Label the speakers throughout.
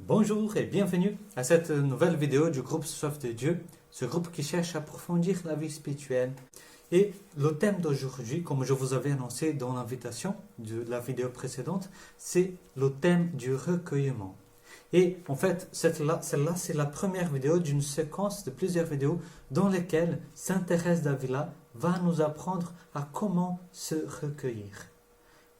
Speaker 1: Bonjour et bienvenue à cette nouvelle vidéo du groupe Soif de Dieu, ce groupe qui cherche à approfondir la vie spirituelle. Et le thème d'aujourd'hui, comme je vous avais annoncé dans l'invitation de la vidéo précédente, c'est le thème du recueillement. Et en fait, celle-là, c'est la première vidéo d'une séquence de plusieurs vidéos dans lesquelles Sainte Thérèse d'Avila va nous apprendre à comment se recueillir.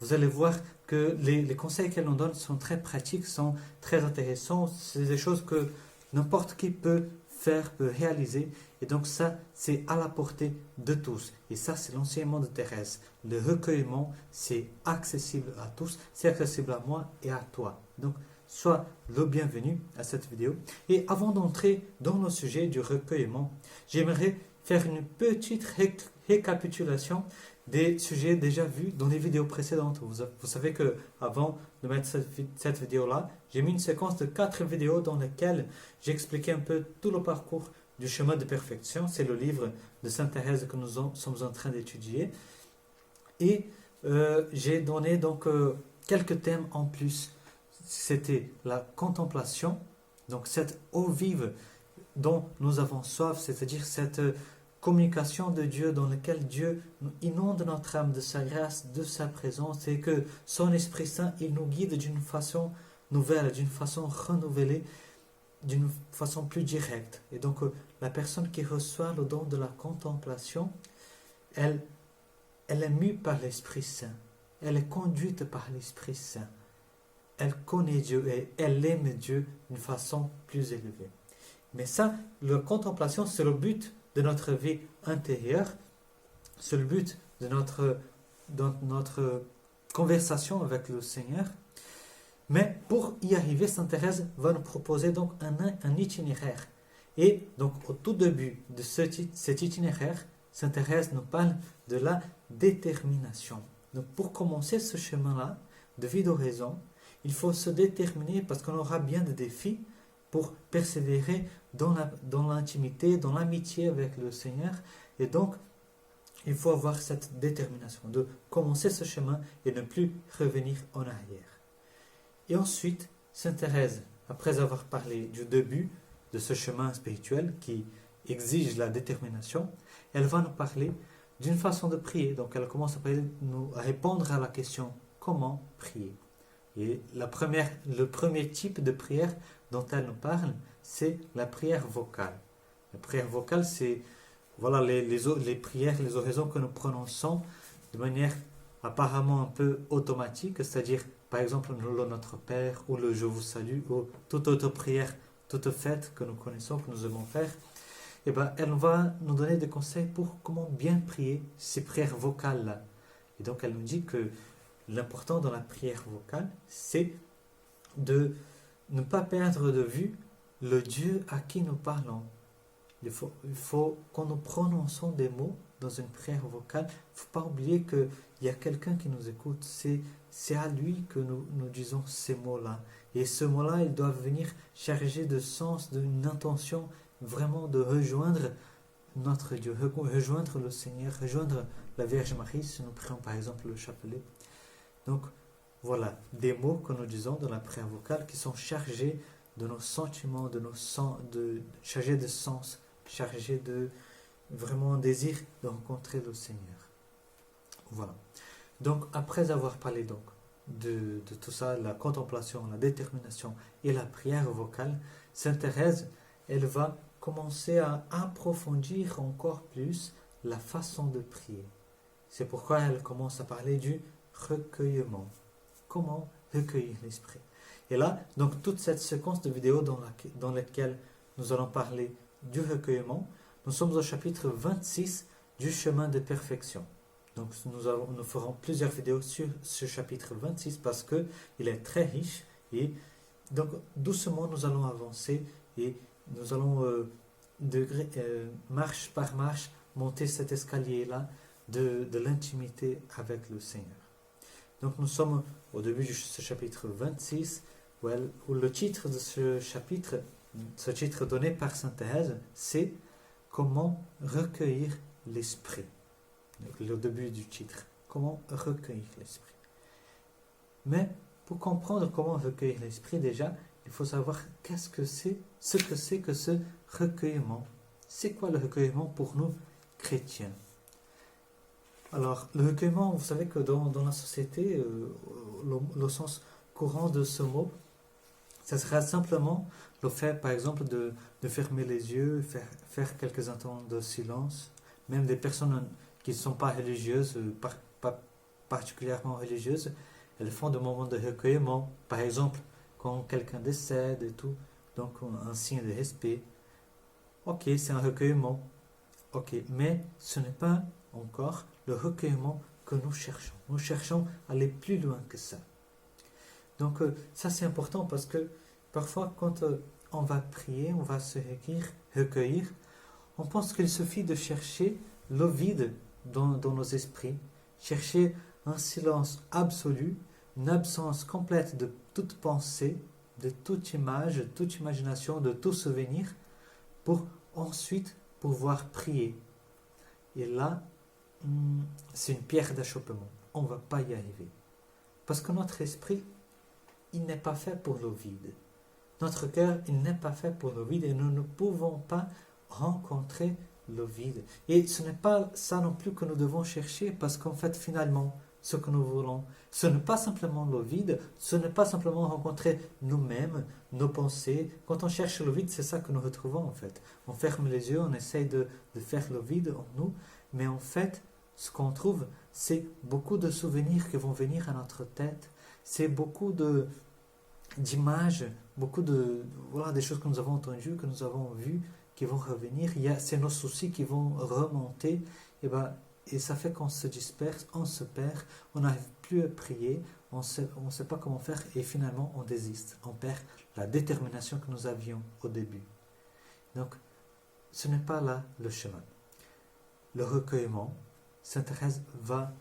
Speaker 1: Vous allez voir que les conseils qu'elle nous donne sont très pratiques, sont très intéressants. C'est des choses que n'importe qui peut faire, peut réaliser. Et donc ça, c'est à la portée de tous. Et ça, c'est l'enseignement de Thérèse. Le recueillement, c'est accessible à tous. C'est accessible à moi et à toi. Donc, sois le bienvenu à cette vidéo. Et avant d'entrer dans le sujet du recueillement, j'aimerais faire une petite récapitulation des sujets déjà vus dans les vidéos précédentes. Vous savez que avant de mettre cette vidéo-là, j'ai mis une séquence de 4 vidéos dans lesquelles j'ai expliqué un peu tout le parcours du chemin de perfection. C'est le livre de Sainte Thérèse que nous sommes en train d'étudier. Et j'ai donné donc quelques thèmes en plus. C'était la contemplation, donc cette eau vive dont nous avons soif, c'est-à-dire cette communication de Dieu dans laquelle Dieu inonde notre âme de sa grâce, de sa présence, et que son Esprit Saint, il nous guide d'une façon nouvelle, d'une façon renouvelée, d'une façon plus directe. Et donc la personne qui reçoit le don de la contemplation, elle est mue par l'Esprit Saint, elle est conduite par l'Esprit Saint, elle connaît Dieu et elle aime Dieu d'une façon plus élevée. Mais ça, la contemplation, c'est le but de notre vie intérieure, c'est le but de notre conversation avec le Seigneur. Mais pour y arriver, Sainte Thérèse va nous proposer donc un itinéraire. Et donc au tout début de cet itinéraire, Sainte Thérèse nous parle de la détermination. Donc pour commencer ce chemin-là de vie d'oraison, il faut se déterminer parce qu'on aura bien des défis pour persévérer dans l'intimité, dans l'amitié avec le Seigneur. Et donc, il faut avoir cette détermination de commencer ce chemin et ne plus revenir en arrière. Et ensuite, Sainte Thérèse, après avoir parlé du début de ce chemin spirituel qui exige la détermination, elle va nous parler d'une façon de prier. Donc, elle commence à répondre à la question « Comment prier ?» Et le premier type de prière dont elle nous parle, c'est la prière vocale. La prière vocale, c'est voilà, les prières, les oraisons que nous prononçons de manière apparemment un peu automatique, c'est-à-dire par exemple le Notre Père ou le Je vous salue ou toute autre prière, toute fête que nous connaissons, que nous aimons faire. Et ben, elle va nous donner des conseils pour comment bien prier ces prières vocales-là. Et donc elle nous dit que l'important dans la prière vocale, c'est de ne pas perdre de vue le Dieu à qui nous parlons. Il faut quand nous prononçons des mots dans une prière vocale, il ne faut pas oublier qu'il y a quelqu'un qui nous écoute. C'est à lui que nous disons ces mots-là. Et ce mot-là, il doit venir chargé de sens, d'une intention vraiment de rejoindre notre Dieu, rejoindre le Seigneur, rejoindre la Vierge Marie, si nous prions par exemple le chapelet. Donc, voilà, des mots que nous disons dans la prière vocale qui sont chargés de nos sentiments, chargés de sens, chargés de vraiment un désir de rencontrer le Seigneur. Voilà. Donc, après avoir parlé donc de tout ça, la contemplation, la détermination et la prière vocale, Sainte Thérèse, elle va commencer à approfondir encore plus la façon de prier. C'est pourquoi elle commence à parler du recueillement. Comment recueillir l'esprit. Et là, donc toute cette séquence de vidéos dans laquelle nous allons parler du recueillement, nous sommes au chapitre 26 du chemin de perfection. Donc nous ferons plusieurs vidéos sur ce chapitre 26 parce qu'il est très riche et donc doucement nous allons avancer et nous allons marche par marche monter cet escalier-là de l'intimité avec le Seigneur. Donc nous sommes au début de ce chapitre 26 où le titre de ce titre donné par Sainte Thérèse, c'est « Comment recueillir l'esprit ». Le début du titre, « Comment recueillir l'esprit ». Mais pour comprendre comment recueillir l'esprit déjà, il faut savoir ce que c'est que ce recueillement. C'est quoi le recueillement pour nous chrétiens? Alors, le recueillement, vous savez que dans la société, le sens courant de ce mot, ça sera simplement le fait, par exemple, de fermer les yeux, faire quelques instants de silence. Même des personnes qui ne sont pas religieuses, pas particulièrement religieuses, elles font des moments de recueillement. Par exemple, quand quelqu'un décède et tout, donc un signe de respect. Ok, c'est un recueillement. Ok, mais ce n'est pas encore le recueillement que nous cherchons. Nous cherchons à aller plus loin que ça. Donc ça c'est important parce que parfois quand on va prier, on va se recueillir, on pense qu'il suffit de chercher le vide dans nos esprits, chercher un silence absolu, une absence complète de toute pensée, de toute image, de toute imagination, de tout souvenir, pour ensuite pouvoir prier. Et là, c'est une pierre d'achoppement. On ne va pas y arriver. Parce que notre esprit, il n'est pas fait pour le vide. Notre cœur, il n'est pas fait pour le vide et nous ne pouvons pas rencontrer le vide. Et ce n'est pas ça non plus que nous devons chercher parce qu'en fait, finalement, ce que nous voulons, ce n'est pas simplement le vide, ce n'est pas simplement rencontrer nous-mêmes, nos pensées. Quand on cherche le vide, c'est ça que nous retrouvons en fait. On ferme les yeux, on essaye de faire le vide en nous, mais en fait, ce qu'on trouve, c'est beaucoup de souvenirs qui vont venir à notre tête, c'est beaucoup d'images, beaucoup des choses que nous avons entendues, que nous avons vues, qui vont revenir. C'est nos soucis qui vont remonter, et ça fait qu'on se disperse, on se perd, on n'arrive plus à prier, on ne sait pas comment faire, et finalement on désiste, on perd la détermination que nous avions au début. Donc, ce n'est pas là le chemin. Le recueillement, Sainte Thérèse va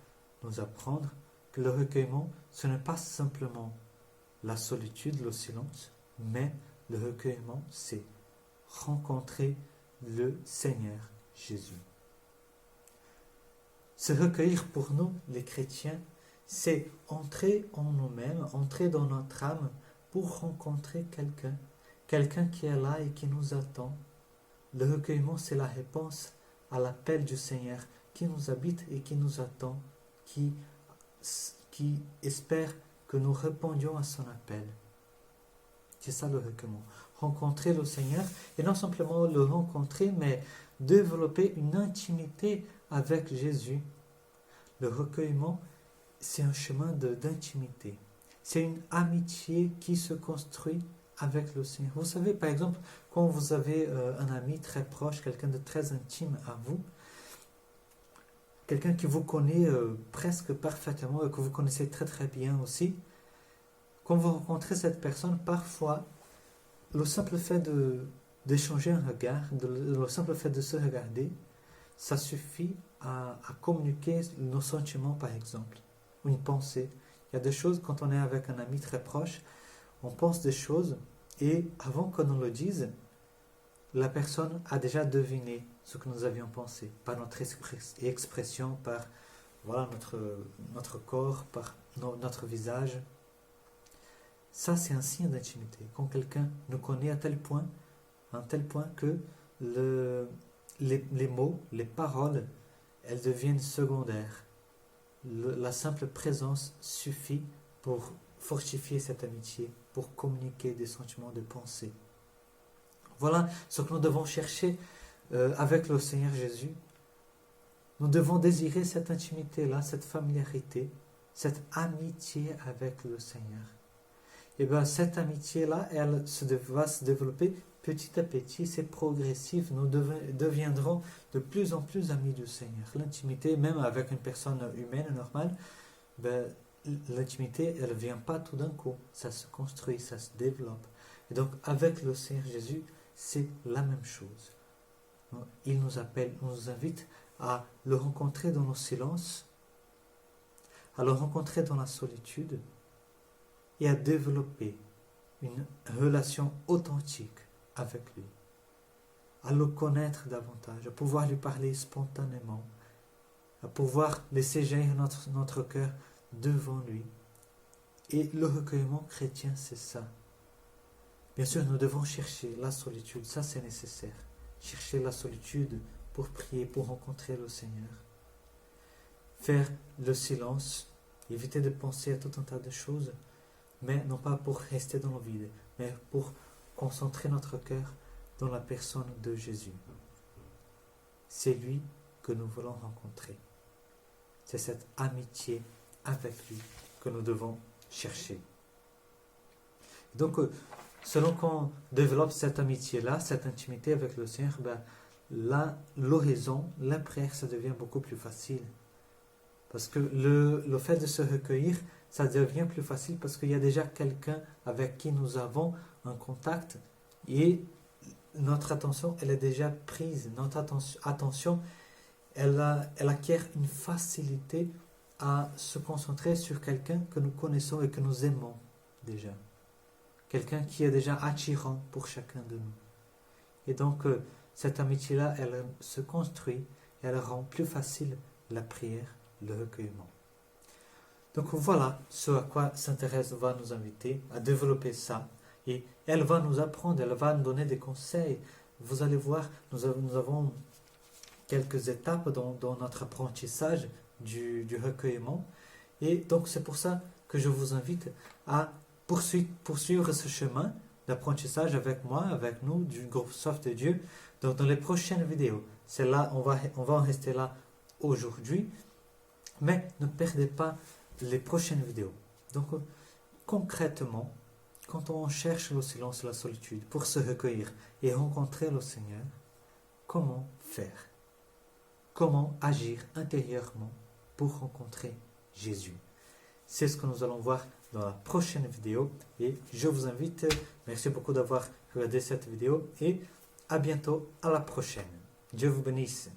Speaker 1: nous apprendre que le recueillement, ce n'est pas simplement la solitude, le silence, mais le recueillement, c'est rencontrer le Seigneur Jésus. Se recueillir pour nous, les chrétiens, c'est entrer en nous-mêmes, entrer dans notre âme pour rencontrer quelqu'un qui est là et qui nous attend. Le recueillement, c'est la réponse à l'appel du Seigneur qui nous habite et qui nous attend, qui espère que nous répondions à son appel. C'est ça le recueillement. Rencontrer le Seigneur, et non simplement le rencontrer, mais développer une intimité avec Jésus. Le recueillement, c'est un chemin d'intimité. C'est une amitié qui se construit avec le Seigneur. Vous savez, par exemple, quand vous avez un ami très proche, quelqu'un de très intime à vous, quelqu'un qui vous connaît presque parfaitement et que vous connaissez très très bien aussi, quand vous rencontrez cette personne, parfois, le simple fait d'échanger un regard, le simple fait de se regarder, ça suffit à communiquer nos sentiments, par exemple, ou une pensée. Il y a des choses, quand on est avec un ami très proche, on pense des choses, et avant qu'on nous le dise, la personne a déjà deviné ce que nous avions pensé, par notre expression, par notre corps, par notre visage. Ça, c'est un signe d'intimité. Quand quelqu'un nous connaît à un tel point que les mots, les paroles, elles deviennent secondaires. La simple présence suffit pour fortifier cette amitié, pour communiquer des sentiments de pensée. Voilà ce que nous devons chercher avec le Seigneur Jésus. Nous devons désirer cette intimité-là, cette familiarité, cette amitié avec le Seigneur. Et bien cette amitié-là, elle va se développer petit à petit, c'est progressif. Nous deviendrons de plus en plus amis du Seigneur. L'intimité, même avec une personne humaine normale, l'intimité, elle ne vient pas tout d'un coup. Ça se construit, ça se développe. Et donc avec le Seigneur Jésus, c'est la même chose. Il nous appelle, il nous invite à le rencontrer dans nos silences, à le rencontrer dans la solitude et à développer une relation authentique avec lui, à le connaître davantage, à pouvoir lui parler spontanément, à pouvoir laisser jaillir notre cœur devant lui. Et le recueillement chrétien, c'est ça. Bien sûr, nous devons chercher la solitude, ça c'est nécessaire. Chercher la solitude pour prier, pour rencontrer le Seigneur. Faire le silence, éviter de penser à tout un tas de choses, mais non pas pour rester dans le vide, mais pour concentrer notre cœur dans la personne de Jésus. C'est lui que nous voulons rencontrer. C'est cette amitié avec lui que nous devons chercher. Donc, selon qu'on développe cette amitié-là, cette intimité avec le Seigneur, l'oraison, la prière, ça devient beaucoup plus facile. Parce que le fait de se recueillir, ça devient plus facile parce qu'il y a déjà quelqu'un avec qui nous avons un contact et notre attention, elle est déjà prise. Notre attention, elle acquiert une facilité à se concentrer sur quelqu'un que nous connaissons et que nous aimons déjà. Quelqu'un qui est déjà attirant pour chacun de nous. Et donc, cette amitié-là, elle se construit et elle rend plus facile la prière, le recueillement. Donc voilà ce à quoi Sainte Thérèse va nous inviter, à développer ça. Et elle va nous apprendre, elle va nous donner des conseils. Vous allez voir, nous avons quelques étapes dans notre apprentissage du recueillement. Et donc c'est pour ça que je vous invite à poursuivre ce chemin d'apprentissage avec moi, avec nous, du groupe Soif de Dieu, dans les prochaines vidéos. C'est là, on va en rester là aujourd'hui, mais ne perdez pas les prochaines vidéos. Donc, concrètement, quand on cherche le silence et la solitude pour se recueillir et rencontrer le Seigneur, comment faire? Comment agir intérieurement pour rencontrer Jésus? C'est ce que nous allons voir dans la prochaine vidéo et je vous invite, merci beaucoup d'avoir regardé cette vidéo et à bientôt à la prochaine. Dieu vous bénisse.